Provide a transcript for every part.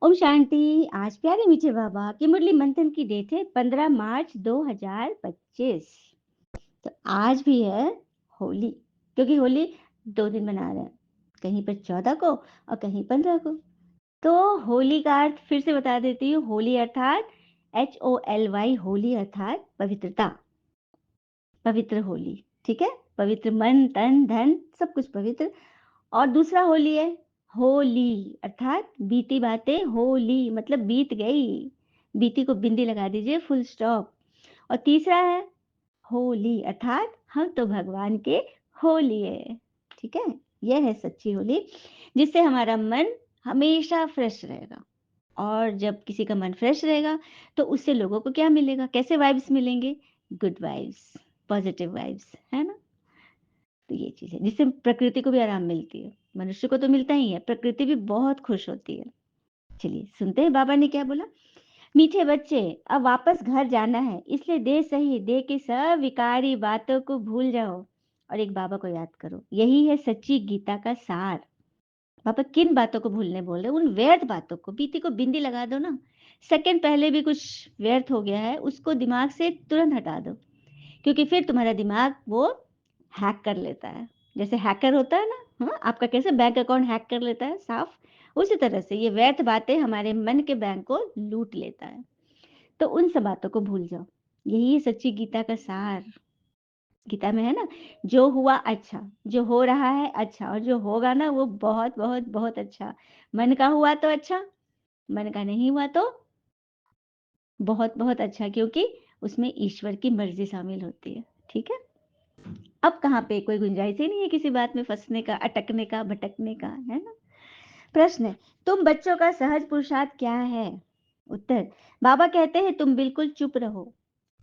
ओम शांति। आज प्यारे मीठे बाबा की मुरली मंथन की डेट है 15 मार्च 2025। तो आज भी है होली, क्योंकि होली 2 दिन मना रहे हैं, कहीं पर 14 को और कहीं 15 को। तो होली का अर्थ फिर से बता देती हूँ। होली अर्थात HOLY, होली अर्थात पवित्रता, पवित्र होली। ठीक है, पवित्र मन तन धन सब कुछ पवित्र। और दूसरा होली है होली अर्थात बीती बातें, होली मतलब बीत गई, बीती को बिंदी लगा दीजिए, फुल स्टॉप। और तीसरा है होली अर्थात हम तो भगवान के होली है। ठीक है, यह है सच्ची होली, जिससे हमारा मन हमेशा फ्रेश रहेगा। और जब किसी का मन फ्रेश रहेगा तो उससे लोगों को क्या मिलेगा, कैसे वाइब्स मिलेंगे? गुड वाइब्स, पॉजिटिव वाइब्स, है ना। तो ये चीज़ है जिससे प्रकृति को भी आराम मिलती है। मनुष्य को तो मिलता ही है, प्रकृति भी बहुत खुश होती है। चलिए सुनते हैं बाबा ने क्या बोला। मीठे बच्चे, अब वापस घर जाना है, इसलिए देह सही देह की सब विकारी बातों को भूल जाओ और एक बाबा को याद करो। यही है सच्ची गीता का सार। बाबा किन बातों को भूलने बोल रहे हैं? उन व्यर्थ बातों को। बीती को बिंदी लगा दो ना, सेकंड पहले भी कुछ व्यर्थ हो गया है उसको दिमाग से तुरंत हटा दो, क्योंकि फिर तुम्हारा दिमाग वो हैक कर लेता है। जैसे हैकर होता है ना, हाँ, आपका कैसे बैंक अकाउंट हैक कर लेता है साफ, उसी तरह से ये व्यर्थ बातें हमारे मन के बैंक को लूट लेता है। तो उन सब बातों को भूल जाओ। यही है सच्ची गीता का सार। गीता में है ना, जो हुआ अच्छा, जो हो रहा है अच्छा, और जो होगा ना वो बहुत बहुत बहुत अच्छा। मन का हुआ तो अच्छा, मन का नहीं हुआ तो बहुत बहुत अच्छा, क्योंकि उसमें ईश्वर की मर्जी शामिल होती है। ठीक है, अब कहाँ पे कोई गुंजाइश ही नहीं है किसी बात में फंसने का, अटकने का, भटकने का, है ना। प्रश्न है, तुम बच्चों का सहज पुरुषार्थ क्या है? उत्तर, बाबा कहते हैं तुम बिल्कुल चुप रहो।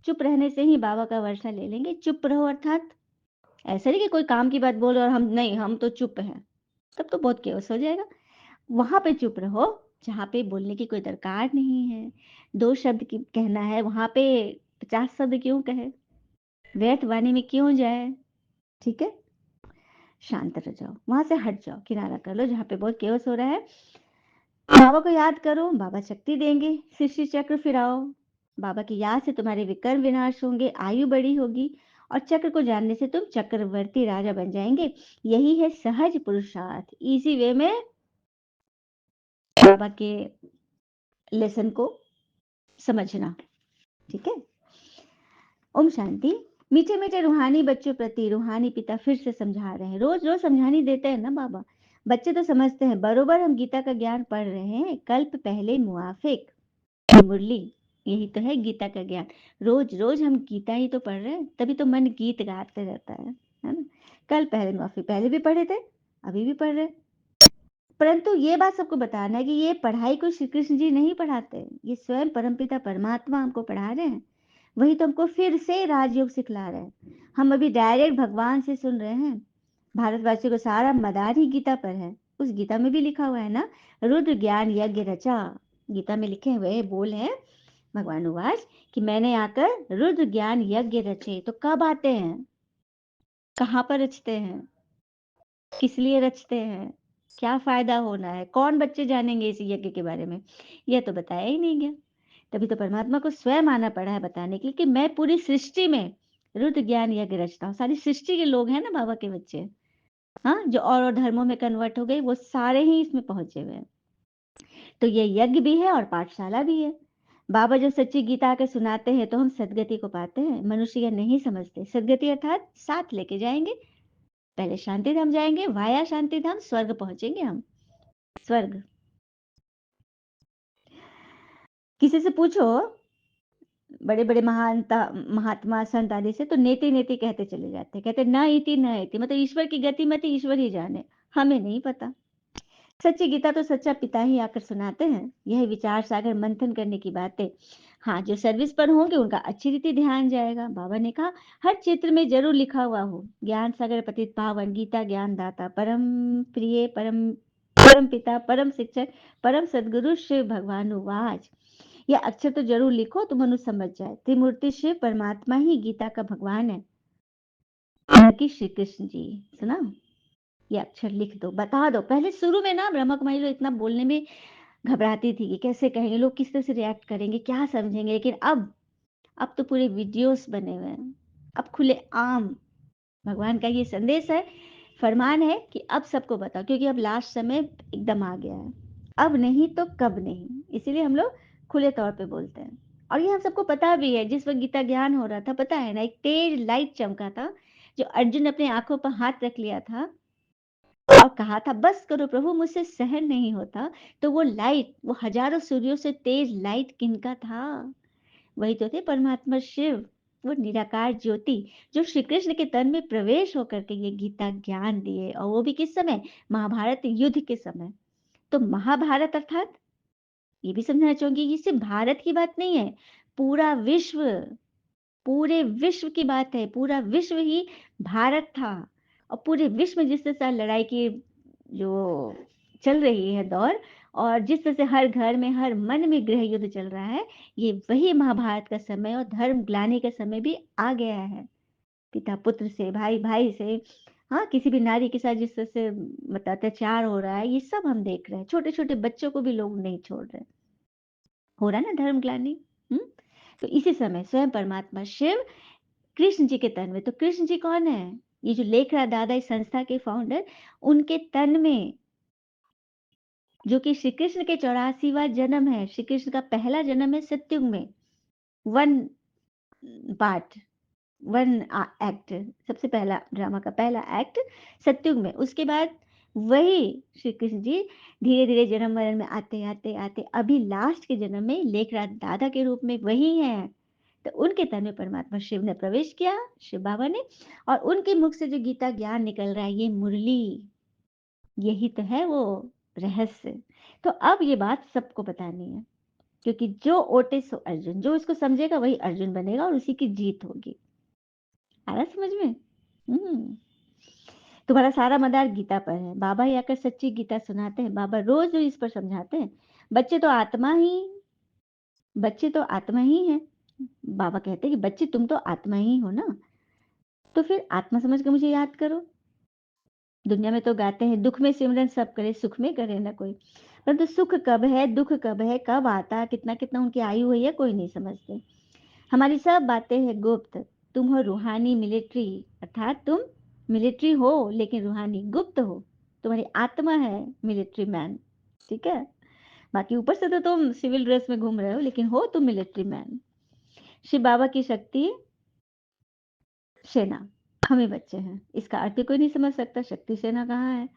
चुप रहने से ही बाबा का वर्षा ले लेंगे। चुप रहो अर्थात ऐसा नहीं कि कोई काम की बात बोलो और हम नहीं, हम तो चुप हैं, तब तो बहुत केओस हो जाएगा। वहां पे चुप रहो जहाँ पे बोलने की कोई दरकार नहीं है। 2 शब्द की कहना है, वहां पे 50 शब्द क्यों कहे, व्यर्थ वाणी में क्यों जाए। ठीक है, शांत रह जाओ, वहां से हट जाओ, किनारा कर लो जहाँ पे बहुत केओस हो रहा है। बाबा को याद करो, बाबा शक्ति देंगे। सृष्टि चक्र फिराओ, बाबा की याद से तुम्हारे विकर्म विनाश होंगे, आयु बड़ी होगी, और चक्र को जानने से तुम चक्रवर्ती राजा बन जाएंगे। यही है सहज पुरुषार्थ, इजी वे में बाबा के लेसन को समझना। ठीक है, ओम शांति। मीठे मीठे रूहानी बच्चों प्रति रूहानी पिता फिर से समझा रहे हैं। रोज रोज समझानी देते हैं ना बाबा। बच्चे तो समझते हैं, बरोबर हम गीता का ज्ञान पढ़ रहे हैं, कल्प पहले मुआफिक मुरली, यही तो है गीता का ज्ञान। रोज रोज हम गीता ही तो पढ़ रहे हैं, तभी तो मन गीत गाते रहता है ना। कल पहले मुआफिक पहले भी पढ़े थे, अभी भी पढ़ रहे हैं। परंतु ये बात सबको बताना है कि ये पढ़ाई को श्री कृष्ण जी नहीं पढ़ाते, ये स्वयं परमपिता परमात्मा हमको पढ़ा रहे हैं। वही तो हमको फिर से राजयोग सिखला रहे हैं। हम अभी डायरेक्ट भगवान से सुन रहे हैं। भारतवासियों को सारा मदार ही गीता पर है। उस गीता में भी लिखा हुआ है ना, रुद्र ज्ञान यज्ञ रचा। गीता में लिखे हुए बोल है, भगवान उवाच कि मैंने आकर रुद्र ज्ञान यज्ञ रचे। तो कब आते हैं, कहाँ पर रचते हैं, किस लिए रचते हैं, क्या फायदा होना है, कौन बच्चे जानेंगे इस यज्ञ के बारे में, यह तो बताया ही नहीं गया। तभी तो परमात्मा को स्वयं आना पड़ा है बताने के लिए कि मैं पूरी सृष्टि में रुद्र ज्ञान यज्ञ रचता हूँ। सारी सृष्टि के लोग हैं ना बाबा के बच्चे, हाँ, जो और धर्मों में कन्वर्ट हो गए वो सारे ही इसमें पहुंचे हुए हैं। तो ये यज्ञ भी है और पाठशाला भी है। बाबा जब सच्ची गीता के सुनाते हैं तो हम सदगति को पाते हैं। मनुष्य यह नहीं समझते, सदगति अर्थात साथ लेके जाएंगे। पहले शांति धाम जाएंगे, वाया शांति धाम स्वर्ग पहुंचेंगे हम, स्वर्ग। किसी से पूछो बड़े बड़े महानता महात्मा संत आदि से, तो नेति नेति कहते चले जाते, कहते न इति न इति, मतलब ईश्वर की गति मति ईश्वर ही जाने, हमें नहीं पता। सच्ची गीता तो सच्चा पिता ही आकर सुनाते हैं। यह विचार सागर मंथन करने की बातें। हाँ, जो सर्विस पर होंगे उनका अच्छी रीति ध्यान जाएगा। बाबा ने कहा हर चित्र में जरूर लिखा हुआ हो, ज्ञान सागर पतित पावन, गीता ज्ञान दाता, परम प्रिय, परम परम पिता, परम शिक्षक, परम सदगुरु शिव भगवान उवाच। यह अक्षर तो जरूर लिखो तो मनुष्य समझ जाए, त्रिमूर्ति शिव परमात्मा ही गीता का भगवान है, न कि श्री कृष्ण जी। सुना, ये अक्षर लिख दो, बता दो। पहले शुरू में ना ब्रह्मा कुमारी लोग इतना बोलने में घबराती थी कि कैसे कहेंगे, लोग किस तरह से रिएक्ट करेंगे, क्या समझेंगे। लेकिन अब तो पूरे वीडियोस बने हुए हैं, अब खुले आम भगवान का ये संदेश है, फरमान है कि अब सबको बताओ, क्योंकि अब लास्ट समय एकदम आ गया है, अब नहीं तो कब नहीं, इसीलिए हम लोग खुले तौर पे बोलते हैं। और ये हम सबको पता भी है, जिस वक्त गीता ज्ञान हो रहा था, पता है ना, एक तेज लाइट चमका था, जो अर्जुन अपने आंखों पर हाथ रख लिया था और कहा था बस करो प्रभु, मुझसे सहन नहीं होता। तो वो लाइट, वो हजारों सूर्यों से तेज लाइट किनका था? वही तो थे परमात्मा शिव, वो निराकार ज्योति, जो श्री कृष्ण के तन में प्रवेश होकर के ये गीता ज्ञान दिए, और वो भी किस समय? महाभारत युद्ध के समय। तो महाभारत अर्थात, ये भी समझना चाहूंगी, ये सिर्फ भारत की बात नहीं है, पूरा विश्व, पूरे विश्व की बात है। पूरा विश्व ही भारत था, और पूरे विश्व में जिस तरह से लड़ाई की जो चल रही है दौर, और जिस तरह से हर घर में, हर मन में गृह युद्ध चल रहा है, ये वही महाभारत का समय और धर्म ग्लानि का समय भी आ गया है। पिता पुत्र से, भाई भाई से, हाँ, किसी भी नारी के साथ जिस तरह से मतलब अत्याचार हो रहा है, ये सब हम देख रहे हैं। छोटे छोटे बच्चों को भी लोग नहीं छोड़ रहे, हो रहा है ना धर्म ग्लानि। हम्म। तो इसी समय स्वयं परमात्मा शिव कृष्ण जी के तन में, तो कृष्ण जी कौन है? ये जो लेखराज दादा इस संस्था के फाउंडर, उनके तन में, जो कि श्री कृष्ण के 84वां जन्म है, श्री कृष्ण का पहला जन्म है सत्युग में, वन पार्ट, वन एक्ट, सबसे पहला ड्रामा का पहला एक्ट सत्युग में। उसके बाद वही श्री कृष्ण जी धीरे धीरे जन्म मरण में आते आते आते अभी लास्ट के जन्म में लेखराज दादा के रूप में वही हैं। तो उनके तन में परमात्मा शिव ने प्रवेश किया, शिव बाबा ने, और उनके मुख से जो गीता ज्ञान निकल रहा है, ये मुरली, यही तो है वो रहस्य। तो अब ये बात सबको बतानी है, क्योंकि जो ओटे सो अर्जुन, जो इसको समझेगा वही अर्जुन बनेगा और उसी की जीत होगी। आ रहा समझ में? हम्म। तुम्हारा सारा मदार गीता पर है, बाबा ही आकर सच्ची गीता सुनाते हैं, बाबा रोज रोज इस पर समझाते हैं। बच्चे तो आत्मा ही, बच्चे तो आत्मा ही है। बाबा कहते हैं कि बच्चे तुम तो आत्मा ही हो ना, तो फिर आत्मा समझ के मुझे याद करो। दुनिया में तो गाते हैं दुख में सिमरन सब करे, सुख में करे ना कोई, परंतु सुख कब है, दुख कब है, कब आता, कितना कितना उनकी आयु हुई है, कोई नहीं समझते। हमारी सब बातें हैं गुप्त। तुम हो रूहानी मिलिट्री, अर्थात तुम मिलिट्री हो लेकिन रूहानी गुप्त हो। तुम्हारी आत्मा है मिलिट्री मैन, ठीक है? बाकी ऊपर से तो तुम सिविल ड्रेस में घूम रहे हो, लेकिन हो तुम मिलिट्री मैन। शिव बाबा की शक्ति सेना, हमें बच्चे हैं, इसका अर्थ कोई नहीं समझ सकता, शक्ति सेना कहाँ है?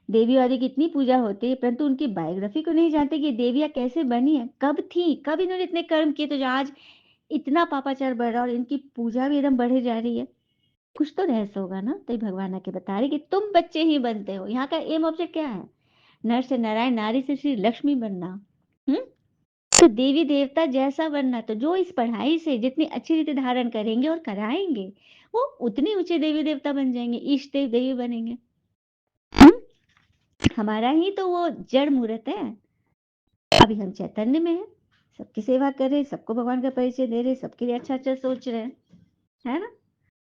देवीवादी की इतनी पूजा होती है, परंतु उनकी बायोग्राफी को नहीं जानते कि देवियाँ कैसे बनी है, कब थी, कब इन्होंने इतने कर्म किए, तो जो आज इतना पापाचार बढ़ रहा है और इनकी पूजा भी एकदम बढ़े जा रही है। कुछ तो रहस्य होगा ना, तभी भगवान आके बता रहे कि तुम बच्चे ही बनते हो। यहाँ का एम ऑब्जेक्ट क्या है? नर से नारायण, नारी से श्री लक्ष्मी बनना। हम्म। तो देवी देवता जैसा बनना, तो जो इस पढ़ाई से जितनी अच्छी रीति धारण करेंगे और कराएंगे, वो उतनी ऊंचे देवी देवता बन जाएंगे, इष्ट देव देवी बनेंगे। हम्म? हमारा ही तो वो जड़ मूर्त है। अभी हम चैतन्य में हैं, सबकी सेवा कर रहे, सबको भगवान का परिचय दे रहे, सबके लिए अच्छा अच्छा सोच रहे हैं, है ना?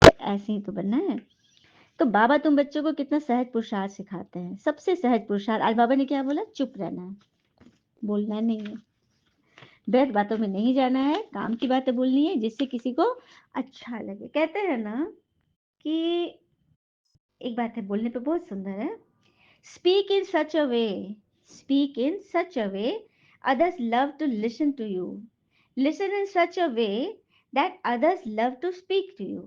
तो ऐसे ही तो बनना है। तो बाबा तुम बच्चों को कितना सहज पुरुषार्थ सिखाते हैं, सबसे सहज पुरुषार्थ। आज बाबा ने क्या बोला? चुप रहना है, बोलना नहीं है, व्यर्थ बातों में नहीं जाना है, काम की बातें बोलनी है जिससे किसी को अच्छा लगे। कहते हैं ना कि एक बात है, बोलने पे बहुत सुंदर है, speak in such a way, speak in such a way others love to listen to you, listen in such a way that others love to speak to you।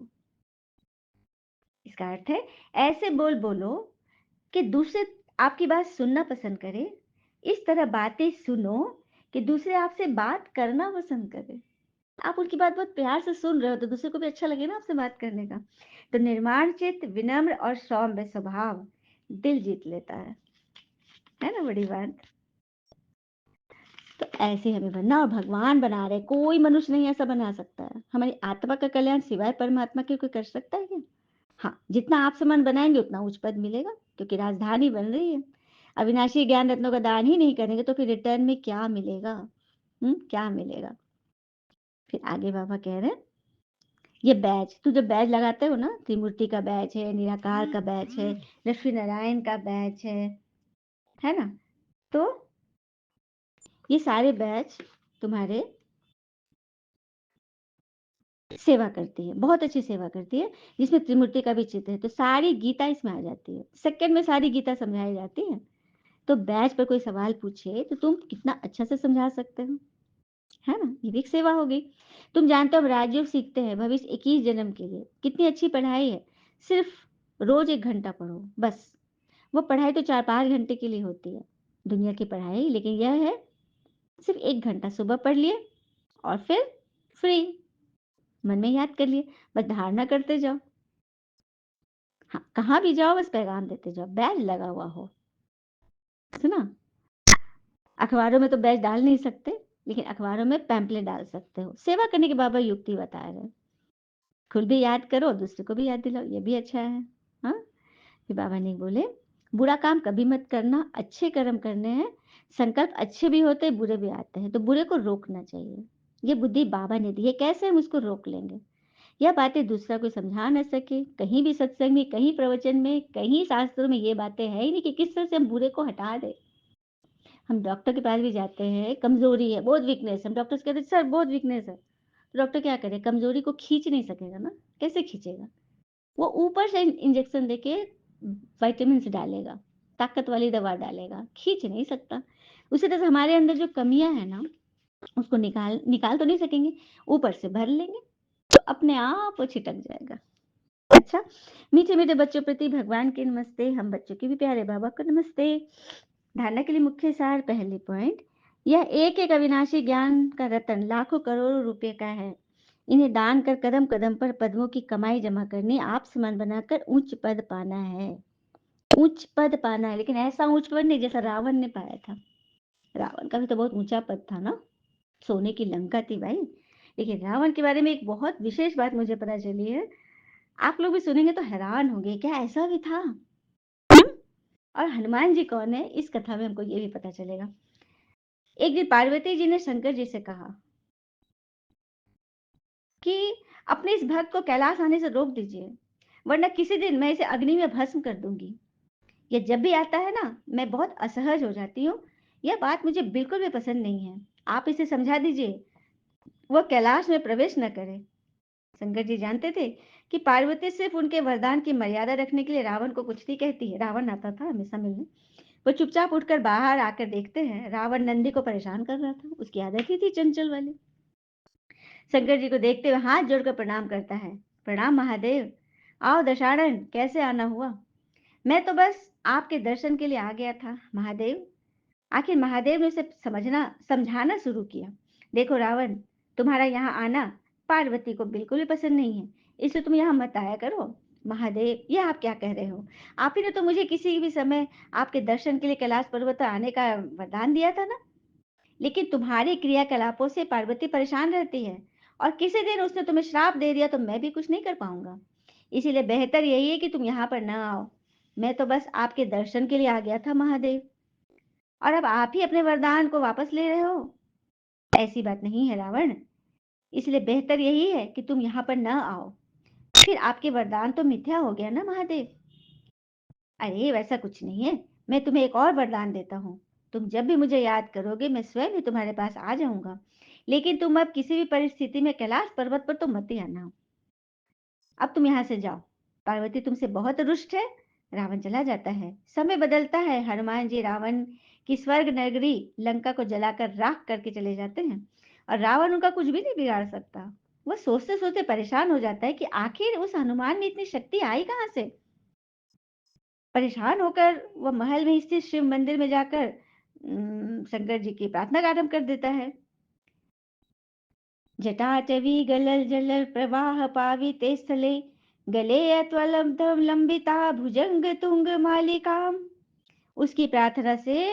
इसका अर्थ है ऐसे बोल बोलो कि दूसरे आपकी बात सुनना पसंद करे, इस तरह बातें सुनो कि दूसरे आपसे बात करना पसंद करे। आप उनकी बात बहुत प्यार से सुन रहे हो तो दूसरे को भी अच्छा लगे ना आपसे बात करने का। तो निर्माण चित्त, विनम्र और सौम्य स्वभाव दिल जीत लेता है ना? बड़ी बात। तो ऐसे हमें बनना, और भगवान बना रहे, कोई मनुष्य नहीं ऐसा बना सकता है। हमारी आत्मा का कल्याण सिवाय परमात्मा के कोई कर सकता है क्या? हाँ, जितना आप मन बनाएंगे उतना उच्च पद मिलेगा, क्योंकि राजधानी बन रही है। अविनाशी ज्ञान रत्नों का दान ही नहीं करेंगे तो फिर रिटर्न में क्या मिलेगा? क्या मिलेगा? फिर आगे बाबा कह रहे हैं, ये बैच, तू जब बैच लगाते हो ना, त्रिमूर्ति का बैच है, निराकार का बैच है, लक्ष्मी नारायण का बैच है ना? तो ये सारे बैच तुम्हारे सेवा करती है, बहुत अच्छी सेवा करती है, जिसमें त्रिमूर्ति का भी चित्र है, तो सारी गीता इसमें आ जाती है। सेकंड में सारी गीता समझाई जाती है। तो बैच पर कोई सवाल पूछे तो तुम कितना अच्छा से समझा सकते हो, है ना? ये भी एक सेवा हो गई। तुम जानते हो हम राजयोग सीखते हैं भविष्य 21 जन्म के लिए। कितनी अच्छी पढ़ाई है। सिर्फ रोज 1 घंटा पढ़ो, बस। वो पढ़ाई तो 4-5 घंटे के लिए होती है, दुनिया की पढ़ाई, लेकिन यह है सिर्फ 1 घंटा सुबह पढ़ लिए और फिर फ्री, मन में याद कर लिए, बस धारणा करते जाओ। हाँ, कहाँ भी जाओ बस पैगाम देते जाओ, बैज लगा हुआ हो, सुना? अखबारों में तो बैज डाल नहीं सकते, लेकिन अखबारों में पैम्पलेट डाल सकते हो। सेवा करने के बाबा युक्ति बता रहे हैं। खुद भी याद करो, दूसरे को भी याद दिलाओ, ये भी अच्छा है। हाँ, फिर बाबा ने बोले बुरा काम कभी मत करना, अच्छे कर्म करने हैं। संकल्प अच्छे भी होते हैं, बुरे भी आते हैं, तो बुरे को रोकना चाहिए। ये बुद्धि बाबा ने दी है, कैसे हम उसको रोक लेंगे? यह बातें दूसरा कोई समझा न सके, कहीं भी सत्संग में, कहीं प्रवचन में, कहीं शास्त्रों में ये बातें है ही नहीं कि किस तरह से हम बुरे को हटा दें। हम डॉक्टर के पास भी जाते हैं, कमजोरी है, बहुत वीकनेस है, हम डॉक्टर से कहते हैं सर बहुत वीकनेस है, तो डॉक्टर क्या करे, कमजोरी को खींच नहीं सकेगा ना, कैसे खींचेगा? वो ऊपर से इंजेक्शन देके विटामिन डालेगा, ताकत वाली दवा डालेगा, खींच नहीं सकता। उसी तरह से हमारे अंदर जो कमियां हैं ना, उसको निकाल निकाल तो नहीं सकेंगे, ऊपर से भर लेंगे तो अपने आप वो छिटक जाएगा। अच्छा, मीठे मीठे बच्चों प्रति भगवान के नमस्ते, हम बच्चों के भी प्यारे बाबा को नमस्ते। धारणा के लिए मुख्य सार, पहले पॉइंट, यह एक एक अविनाशी ज्ञान का रतन लाखों करोड़ों रुपए का है। इन्हें दान कर कदम कदम पर पद्मों की कमाई जमा करनी, आप समान बनाकर उच्च पद पाना है। उच्च पद पाना है, लेकिन ऐसा उच्च पद नहीं जैसा रावण ने पाया था। रावण का भी तो बहुत ऊंचा पद था ना, सोने की लंका थी भाई। लेकिन रावण के बारे में एक बहुत विशेष बात मुझे पता चली है, आप लोग भी सुनेंगे तो हैरान होंगे, क्या ऐसा भी था? और हनुमान जी कौन है, इस कथा में हमको ये भी पता चलेगा। एक दिन पार्वती जी ने शंकर जी से कहा कि अपने इस भक्त को कैलाश आने से रोक दीजिए, वरना किसी दिन मैं इसे अग्नि में भस्म कर दूंगी। यह जब भी आता है ना, मैं बहुत असहज हो जाती हूँ। यह बात मुझे बिल्कुल भी पसंद नहीं है, आप इसे समझा दीजिए वो कैलाश में प्रवेश न करे। शंकर जी जानते थे कि पार्वती सिर्फ उनके वरदान की मर्यादा रखने के लिए रावण को कुछ नहीं कहती है। रावण आता था हमेशा मिलने, वो चुपचाप उठकर बाहर आकर देखते हैं, रावण नंदी को परेशान कर रहा था, उसकी आदत ही थी चंचल वाली। शंकर जी को देखते हुए हाथ जोड़कर प्रणाम करता है, प्रणाम महादेव, आओ दशानन, कैसे आना हुआ? मैं तो बस आपके दर्शन के लिए आ गया था महादेव। आखिर महादेव ने उसे समझाना शुरू किया, देखो रावण, तुम्हारा यहाँ आना पार्वती को बिल्कुल भी पसंद नहीं है, इसलिए तुम यहाँ मत आया करो। महादेव, यह आप क्या कह रहे हो? आप ही ने तो मुझे किसी भी समय आपके दर्शन के लिए कैलाश पर्वत आने का वरदान दिया था ना। लेकिन तुम्हारे क्रियाकलापों से पार्वती परेशान रहती है, और किसी दिन उसने तुम्हें श्राप दे दिया तो मैं भी कुछ नहीं कर पाऊंगा। इसीलिए बेहतर यही है कि तुम यहाँ पर न आओ। मैं तो बस आपके दर्शन के लिए आ गया था महादेव, और अब आप ही अपने वरदान को वापस ले रहे हो। ऐसी बात नहीं है रावण, इसलिए बेहतर यही है कि तुम यहाँ पर न आओ, फिर आपके वरदान तो मिथ्या हो गया ना महादेव। अरे वैसा कुछ नहीं है, मैं तुम्हें एक और वरदान देता हूँ। तुम जब भी मुझे याद करोगे मैं स्वयं ही तुम्हारे पास आ जाऊंगा, लेकिन तुम अब किसी भी परिस्थिति में कैलाश पर्वत पर तो मत ही आना। अब तुम यहाँ से जाओ, पार्वती तुमसे बहुत रुष्ट है। रावण चला जाता है, समय बदलता है, हनुमान जी रावण की स्वर्ग नगरी लंका को जलाकर राख करके चले जाते हैं, और रावण उनका कुछ भी नहीं बिगाड़ सकता। वह सोचते सोचते परेशान हो जाता है कि आखिर उस हनुमान में इतनी शक्ति आई कहाँ से। परेशान होकर वह महल में स्थित शिव मंदिर में जाकर शंकर जी की प्रार्थना का आरंभ कर देता है। जटाटवी गलल जलल प्रवाह पाविते स्थले, गले अत्वलब्धम लंबिता भुजंग तुंग मालिकाम। उसकी प्रार्थना से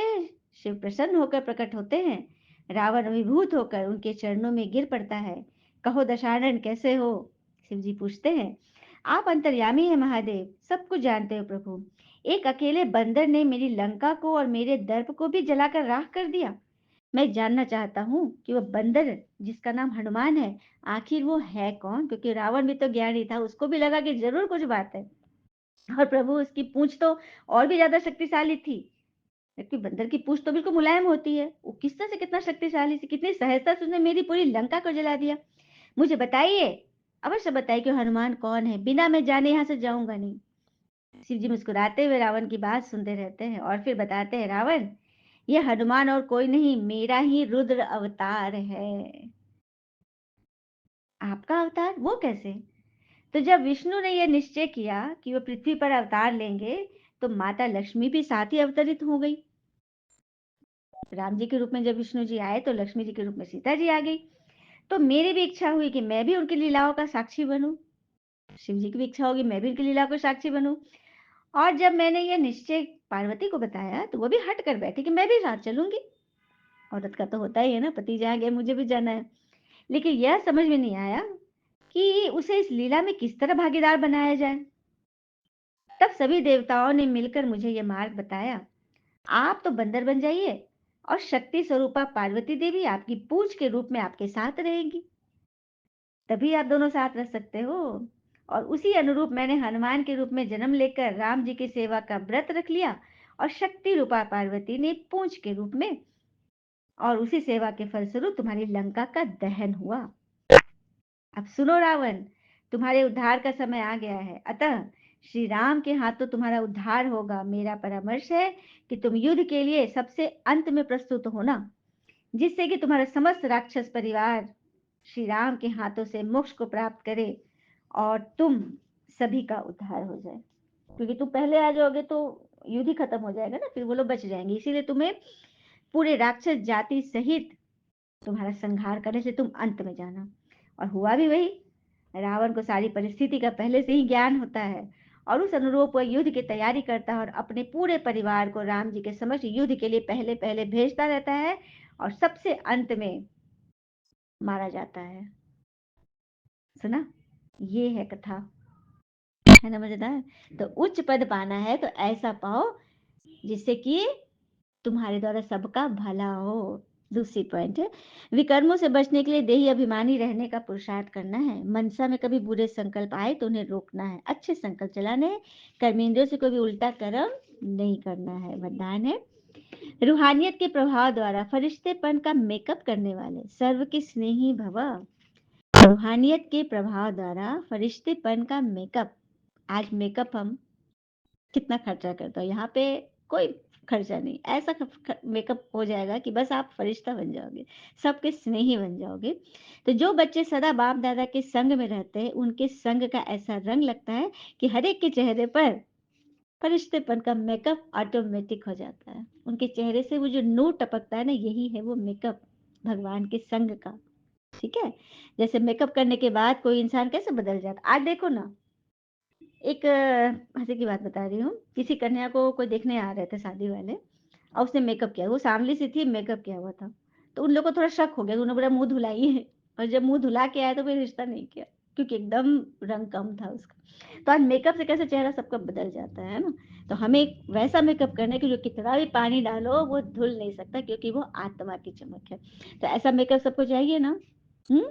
शिव प्रसन्न होकर प्रकट होते हैं। रावण अभिभूत होकर उनके चरणों में गिर पड़ता है। कहो दशानन, कैसे हो? शिव जी पूछते हैं। आप अंतर्यामी हैं महादेव, सब कुछ जानते हो प्रभु। एक अकेले बंदर ने मेरी लंका को और मेरे दर्प को भी जलाकर राख कर दिया। मैं जानना चाहता हूँ कि वो बंदर जिसका नाम हनुमान है, आखिर वो है कौन? क्योंकि रावण भी तो ज्ञानी था, उसको भी लगा कि जरूर कुछ बात है। और प्रभु, उसकी पूंछ तो और भी ज्यादा शक्तिशाली थी। जबकि बंदर की पूंछ तो बिल्कुल मुलायम होती है। वो किस तरह से, कितना शक्तिशाली से, कितनी सहजता से उसने मेरी पूरी लंका को जला दिया। मुझे बताइए, अवश्य बताइए कि हनुमान कौन है? बिना मैं जाने यहाँ से जाऊँगा नहीं। शिव जी मुस्कुराते हुए रावण की बात सुनते रहते हैं और फिर बताते हैं, रावण, यह हनुमान और कोई नहीं, मेरा ही रुद्र अवतार है। आपका अवतार? वो कैसे? तो जब विष्णु ने यह निश्चय किया कि वो पृथ्वी पर अवतार लेंगे, तो माता लक्ष्मी भी साथ ही अवतरित हो गई। राम जी के रूप में जब विष्णु जी आए, तो लक्ष्मी जी के रूप में सीता जी आ गई। तो मेरी भी इच्छा हुई कि मैं भी उनकी लीलाओं का साक्षी बनूं। शिव जी की भी इच्छा होगी मैं भी उनकी लीला को साक्षी बनूं। और जब मैंने यह निश्चय पार्वती को बताया, तो वो भी हट कर बैठी कि मैं भी साथ चलूंगी। औरत का तो होता ही है ना, पति जहाँ गए मुझे भी जाना है। लेकिन यह समझ में नहीं आया कि उसे इस लीला में किस तरह भागीदार बनाया जाए। तब सभी देवताओं ने मिलकर मुझे यह मार्ग बताया। आप तो बंदर बन जाइए और शक्ति स्वरूपा पार्वती देवी आपकी पूंछ के रूप में आपके साथ रहेंगी। तभी आप दोनों साथ रह सकते हो। और उसी अनुरूप मैंने हनुमान के रूप में जन्म लेकर राम जी की सेवा का व्रत रख लिया, और शक्ति रूपा पार्वती ने पूंछ के रूप में, और उसी सेवा के फलस्वरूप तुम्हारी लंका का दहन हुआ। अब सुनो रावण, तुम्हारे उद्धार का समय आ गया है। अतः श्री राम के हाथों तुम्हारा उद्धार होगा। मेरा परामर्श है कि तुम युद्ध के लिए सबसे अंत में प्रस्तुत होना, जिससे कि तुम्हारा समस्त राक्षस परिवार श्री राम के हाथों से मोक्ष को प्राप्त करे और तुम सभी का उद्धार हो जाए। क्योंकि तुम पहले आ जाओगे तो युद्ध ही खत्म हो जाएगा ना, फिर वो लोग बच जाएंगे। इसीलिए तुम्हें पूरे राक्षस जाति सहित तुम्हारा संहार करने से तुम अंत में जाना। और हुआ भी वही। रावण को सारी परिस्थिति का पहले से ही ज्ञान होता है, और उस अनुरूप वह युद्ध की तैयारी करता है और अपने पूरे परिवार को राम जी के समक्ष युद्ध के लिए पहले पहले भेजता रहता है, और सबसे अंत में मारा जाता है। सुना? ये है कथा। है ना मजेदार? तो उच्च पद पाना है तो ऐसा पाओ जिससे कि तुम्हारे द्वारा सबका भला हो। दूसरी पॉइंट है, विकर्मों से बचने के लिए देही अभिमानी रहने का पुरुषार्थ करना है। मनसा में कभी बुरे संकल्प आए तो उन्हें रोकना है, अच्छे संकल्प चलाने हैं। कर्मेंद्रियों से कोई भी उल्टा कर्म नहीं करना है। वरदान है, रूहानियत के प्रभाव द्वारा फरिश्तेपन का मेकअप करने वाले सर्व के स्नेही भव। रूहानियत के प्रभाव द्वारा फरिश्तेपन का मेकअप। आज मेकअप हम कितना खर्चा करते हो, यहाँ पे कोई खर्चा नहीं, ऐसा मेकअप हो जाएगा कि बस आप फरिश्ता बन जाओगे, सबके स्नेही बन जाओगे। तो जो बच्चे सदा बाप दादा के संग में रहते हैं, उनके संग का ऐसा रंग लगता है कि हर एक के चेहरे पर फरिश्तेपन का मेकअप ऑटोमेटिक हो जाता है। उनके चेहरे से वो जो नूर टपकता है ना, यही है वो मेकअप भगवान के संग का। ठीक है? जैसे मेकअप करने के बाद कोई इंसान कैसे बदल जाता, आज देखो ना। एक हंसी की बात बता रही हूँ। किसी कन्या को कोई देखने आ रहे थे शादी वाले, और उसने मेकअप किया, वो सांवली सी थी, मेकअप किया हुआ था। तो उन लोगों को थोड़ा शक हो गया, उन्होंने बोला मुंह धुलाइए। और जब मुंह धुला के आया तो फिर रिश्ता नहीं किया, क्योंकि एकदम रंग कम था उसका। तो आज मेकअप से कैसे चेहरा सबका बदल जाता है ना। तो हमें एक वैसा मेकअप करना है कि जो कितना भी पानी डालो वो धुल नहीं सकता, क्योंकि वो आत्मा की चमक है। तो ऐसा मेकअप सबको चाहिए ना, हम्म,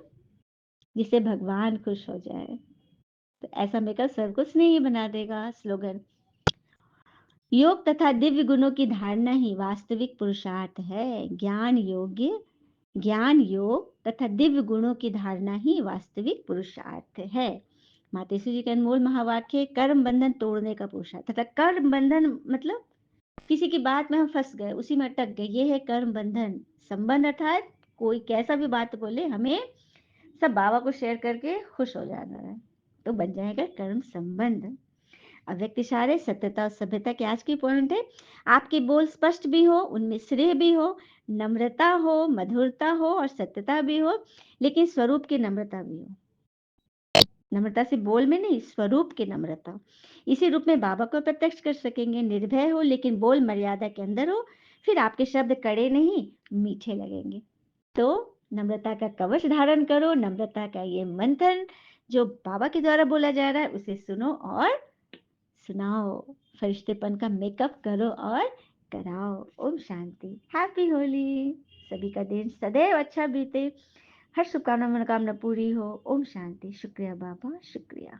जिससे भगवान खुश हो जाए। तो ऐसा मेकअप सब कुछ नहीं बना देगा। स्लोगन, योग तथा दिव्य गुणों की धारणा ही वास्तविक पुरुषार्थ है। ज्ञान योग तथा दिव्य गुणों की धारणा ही वास्तविक पुरुषार्थ है। मातेश्वरी जी का अनमोल महावाक्य, कर्म बंधन तोड़ने का पुरुषार्थ। तथा कर्म बंधन मतलब किसी की बात में हम फंस गए, उसी में अटक गए, ये है कर्म बंधन। संबंध अर्थात कोई कैसा भी बात बोले, हमें सब बाबा को शेयर करके खुश हो जाना है, तो बन जाएगा कर्म संबंध। अव्यक्त इशारे, सत्यता और सभ्यता के आज की पॉइंट है, आपके बोल स्पष्ट भी हो, उनमें श्रेय भी हो, नम्रता हो, मधुरता हो और सत्यता भी हो, लेकिन स्वरूप की नम्रता भी हो। नम्रता से बोल में नहीं, स्वरूप की नम्रता। इसी रूप में बाबा को प्रत्यक्ष कर सकेंगे। निर्भय हो लेकिन बोल मर्यादा के अंदर हो, फिर आपके शब्द कड़े नहीं मीठे लगेंगे। तो नम्रता का कवच धारण करो, नम्रता का ये मंथन जो बाबा के द्वारा बोला जा रहा है उसे सुनो और सुनाओ। फरिश्तेपन का मेकअप करो और कराओ। ओम शांति। हैप्पी होली। सभी का दिन सदैव अच्छा बीते। हर शुभकामना मनोकामना पूरी हो। ओम शांति। शुक्रिया बाबा, शुक्रिया।